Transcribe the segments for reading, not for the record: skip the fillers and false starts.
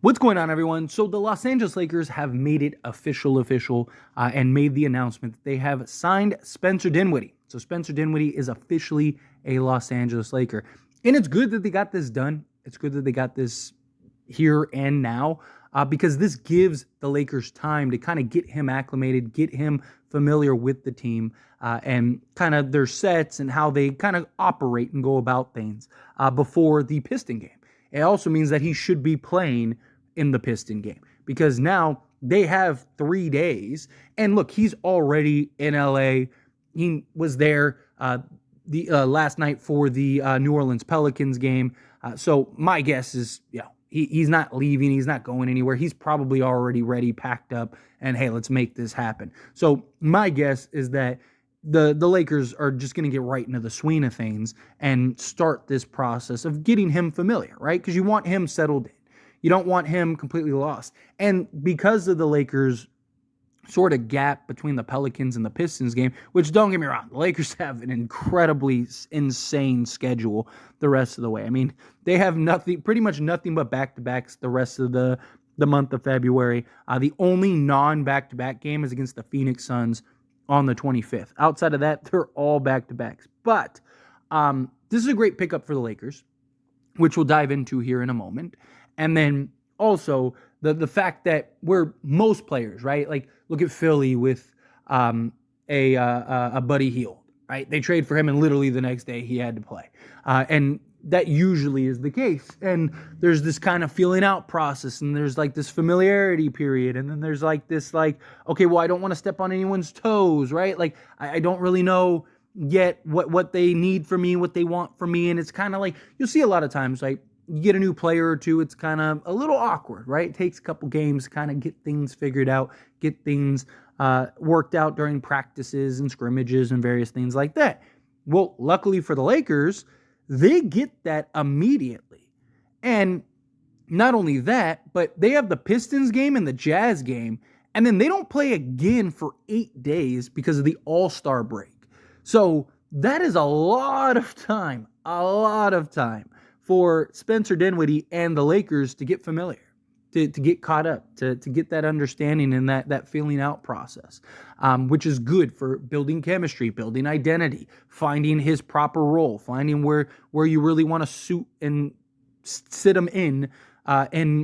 What's going on, everyone? So the Los Angeles Lakers have made it official, and made the announcement that they have signed Spencer Dinwiddie. So Spencer Dinwiddie is officially a Los Angeles Laker. And it's good that they got this done. It's good that they got this here and now, because this gives the Lakers time to kind of get him acclimated, get him familiar with the team, and kind of their sets and how they kind of operate and go about things before the Piston game. It also means that he should be playing in the Piston game because now they have 3 days. And look, he's already in LA. He was there the last night for the New Orleans Pelicans game. So my guess is, he's not leaving. He's not going anywhere. He's probably already ready, packed up, and hey, let's make this happen. So my guess is that the Lakers are just going to get right into the swing of things and start this process of getting him familiar, right? Because you want him settled in. You don't want him completely lost. And because of the Lakers' sort of gap between the Pelicans and the Pistons game, which don't get me wrong, the Lakers have an incredibly insane schedule the rest of the way. I mean, they have pretty much nothing but back-to-backs the rest of the month of February. The only non-back-to-back game is against the Phoenix Suns on the 25th. Outside of that, they're all back-to-backs. But this is a great pickup for the Lakers, which we'll dive into here in a moment. And then also the fact that most players, right? Like look at Philly with a Buddy Hield, right? They trade for him and literally the next day he had to play. And that usually is the case. And there's this kind of feeling out process, and there's like this familiarity period. And then there's like this okay, well, I don't want to step on anyone's toes, right? Like I don't really know yet what they need from me, what they want from me. And it's kind of like, you'll see a lot of times, like, you get a new player or two, it's kind of a little awkward, right? It takes a couple games to kind of get things figured out, get things worked out during practices and scrimmages and various things like that. Well, luckily for the Lakers, they get that immediately. And not only that, but they have the Pistons game and the Jazz game, and then they don't play again for 8 days because of the All-Star break. So that is a lot of time for Spencer Dinwiddie and the Lakers to get familiar, to get caught up, to get that understanding and that feeling out process, which is good for building chemistry, building identity, finding his proper role, finding where you really want to suit and sit him in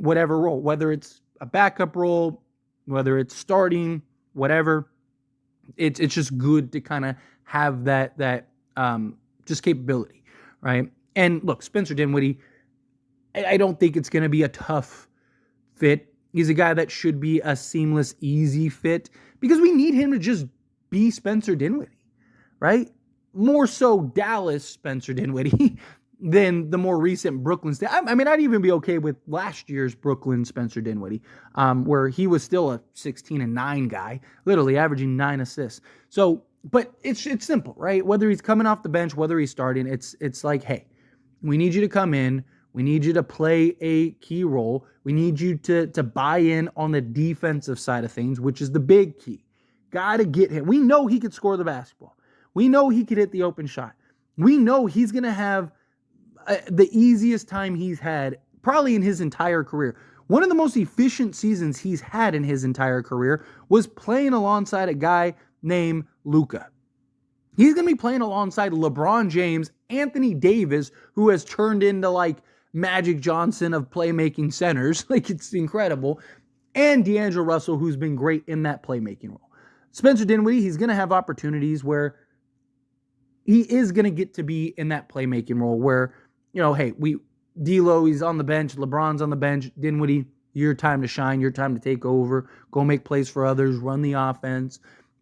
whatever role, whether it's a backup role, whether it's starting, whatever. It's just good to kind of have that just capability, right? And look, Spencer Dinwiddie, I don't think it's going to be a tough fit. He's a guy that should be a seamless, easy fit because we need him to just be Spencer Dinwiddie, right? More so Dallas Spencer Dinwiddie than the more recent Brooklyn. I mean, I'd even be okay with last year's Brooklyn Spencer Dinwiddie, where he was still a 16-9 guy, literally averaging 9 assists. So, but it's simple, right? Whether he's coming off the bench, whether he's starting, it's like, hey, we need you to come in. We need you to play a key role. We need you to buy in on the defensive side of things, which is the big key. Got to get him. We know he could score the basketball. We know he could hit the open shot. We know he's going to have the easiest time he's had probably in his entire career. One of the most efficient seasons he's had in his entire career was playing alongside a guy named Luka. He's going to be playing alongside LeBron James, Anthony Davis, who has turned into like Magic Johnson of playmaking centers. Like, it's incredible. And D'Angelo Russell, who's been great in that playmaking role. Spencer Dinwiddie, he's going to have opportunities where he is going to get to be in that playmaking role where, hey, D'Lo, he's on the bench, LeBron's on the bench, Dinwiddie, your time to shine, your time to take over, go make plays for others, run the offense,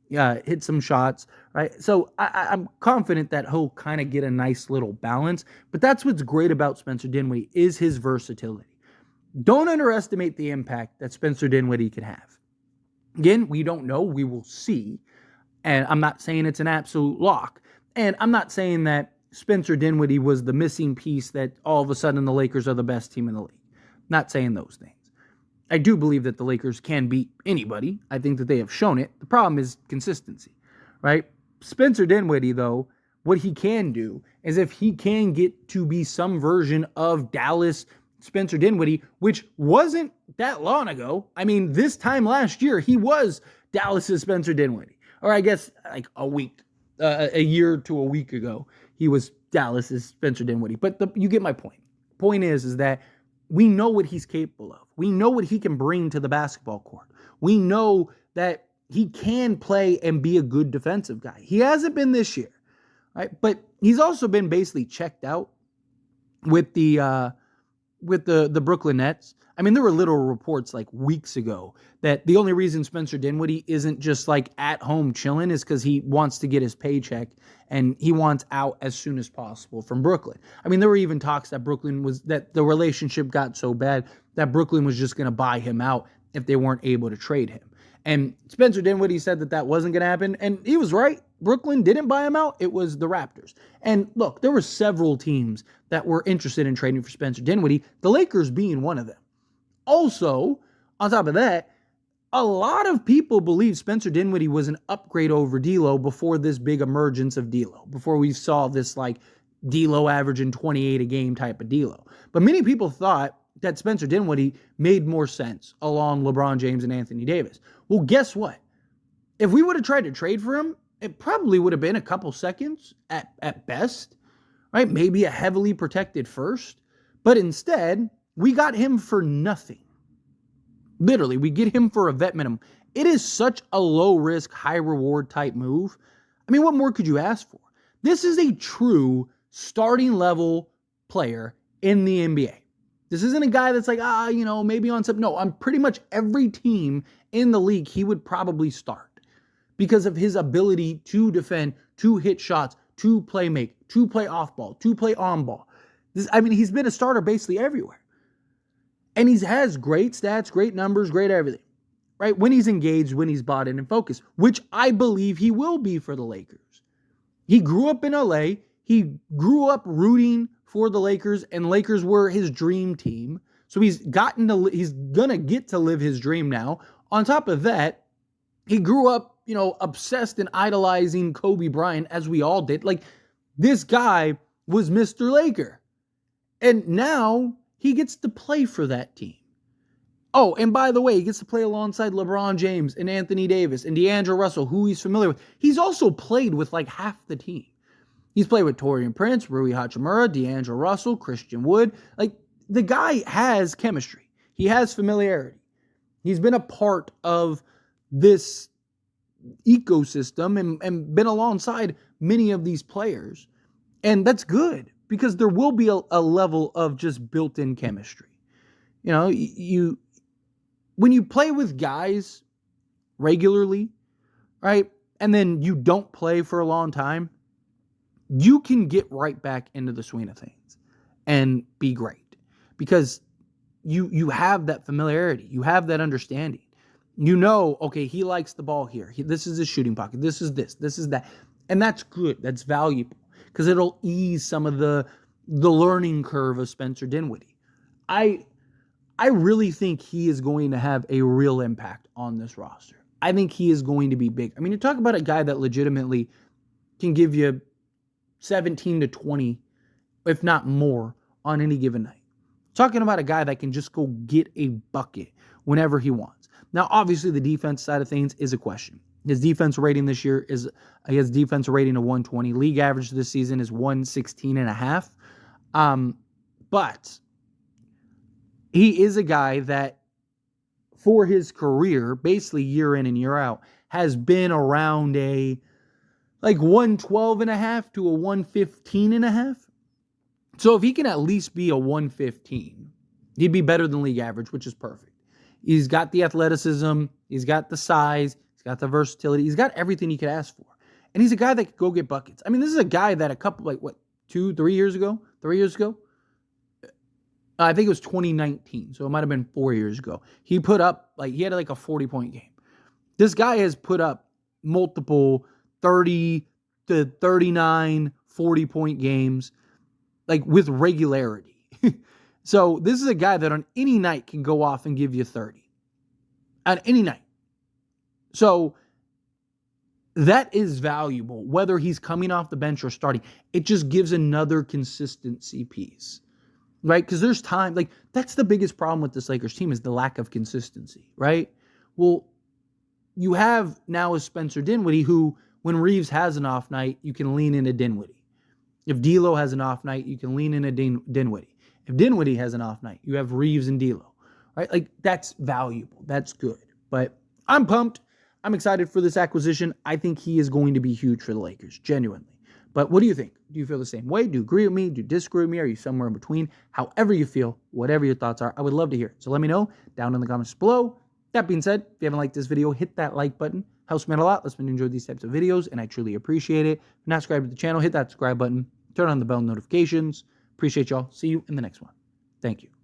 hit some shots, right? So I'm confident that he'll kind of get a nice little balance, but that's what's great about Spencer Dinwiddie is his versatility. Don't underestimate the impact that Spencer Dinwiddie can have. Again, we don't know, we will see, and I'm not saying it's an absolute lock, and I'm not saying that Spencer Dinwiddie was the missing piece that all of a sudden the Lakers are the best team in the league. Not saying those things. I do believe that the Lakers can beat anybody. I think that they have shown it. The problem is consistency, right? Spencer Dinwiddie, though, what he can do is if he can get to be some version of Dallas Spencer Dinwiddie, which wasn't that long ago. I mean, this time last year, he was Dallas's Spencer Dinwiddie. Or I guess like a year to a week ago, he was Dallas's Spencer Dinwiddie. But you get my point. Point is that we know what he's capable of. We know what he can bring to the basketball court. We know that he can play and be a good defensive guy. He hasn't been this year, right? But he's also been basically checked out with the Brooklyn Nets. I mean, there were literal reports like weeks ago that the only reason Spencer Dinwiddie isn't just like at home chilling is because he wants to get his paycheck and he wants out as soon as possible from Brooklyn. I mean, there were even talks that that the relationship got so bad that Brooklyn was just going to buy him out if they weren't able to trade him. And Spencer Dinwiddie said that wasn't going to happen, and he was right. Brooklyn didn't buy him out. It was the Raptors. And look, there were several teams that were interested in trading for Spencer Dinwiddie, the Lakers being one of them. Also, on top of that, a lot of people believe Spencer Dinwiddie was an upgrade over D'Lo before this big emergence of D'Lo, before we saw this like D'Lo averaging 28 a game type of D'Lo. But many people thought that Spencer Dinwiddie made more sense along LeBron James and Anthony Davis. Well, guess what? If we would have tried to trade for him, it probably would have been a couple seconds at best, right? Maybe a heavily protected first. But instead, we got him for nothing. Literally, we get him for a vet minimum. It is such a low-risk, high-reward type move. I mean, what more could you ask for? This is a true starting-level player in the NBA. This isn't a guy that's like, maybe on some. No, on pretty much every team in the league, he would probably start because of his ability to defend, to hit shots, to play make, to play off ball, to play on ball. He's been a starter basically everywhere. And he has great stats, great numbers, great everything, right? When he's engaged, when he's bought in and focused, which I believe he will be for the Lakers. He grew up in LA. He grew up rooting for the Lakers, and Lakers were his dream team. So he's going to get to live his dream now. On top of that, he grew up, obsessed and idolizing Kobe Bryant, as we all did. Like, this guy was Mr. Laker. And now he gets to play for that team. Oh, and by the way, he gets to play alongside LeBron James and Anthony Davis and D'Angelo Russell, who he's familiar with. He's also played with like half the team. He's played with Taurean Prince, Rui Hachimura, D'Angelo Russell, Christian Wood. Like, the guy has chemistry. He has familiarity. He's been a part of this ecosystem and been alongside many of these players. And that's good because there will be a level of just built-in chemistry. When you play with guys regularly, right, and then you don't play for a long time, you can get right back into the swing of things and be great because you have that familiarity. You have that understanding. Okay, he likes the ball here. This is his shooting pocket. This is that. And that's good. That's valuable because it'll ease some of the learning curve of Spencer Dinwiddie. I really think he is going to have a real impact on this roster. I think he is going to be big. I mean, you talk about a guy that legitimately can give you 17 to 20, if not more, on any given night. Talking about a guy that can just go get a bucket whenever he wants. Now, obviously, the defense side of things is a question. His defense rating this year he has defense rating of 120. League average this season is 116.5. But he is a guy that, for his career, basically year in and year out, has been around a 112.5 to a 115.5. So if he can at least be a 115, he'd be better than league average, which is perfect. He's got the athleticism, he's got the size, he's got the versatility, he's got everything you could ask for. And he's a guy that could go get buckets. I mean, this is a guy that 3 years ago? I think it was 2019, so it might have been 4 years ago. He put up, he had a 40-point game. This guy has put up multiple 30 to 39, 40-point games, with regularity. So this is a guy that on any night can go off and give you 30. On any night. So that is valuable, whether he's coming off the bench or starting. It just gives another consistency piece. right? Because there's time, like that's the biggest problem with this Lakers team is the lack of consistency, right? Well, you have now a Spencer Dinwiddie who, when Reeves has an off night, you can lean into Dinwiddie. If D'Lo has an off night, you can lean into Dinwiddie. If Dinwiddie has an off night, you have Reeves and D'Lo, right? Like that's valuable. That's good. But I'm pumped. I'm excited for this acquisition. I think he is going to be huge for the Lakers, genuinely. But what do you think? Do you feel the same way? Do you agree with me? Do you disagree with me? Are you somewhere in between? However you feel, whatever your thoughts are, I would love to hear it. So let me know down in the comments below. That being said, if you haven't liked this video, hit that like button. Helps me out a lot. Lets me enjoy these types of videos, and I truly appreciate it. If you're not subscribed to the channel, hit that subscribe button. Turn on the bell notifications. Appreciate y'all. See you in the next one. Thank you.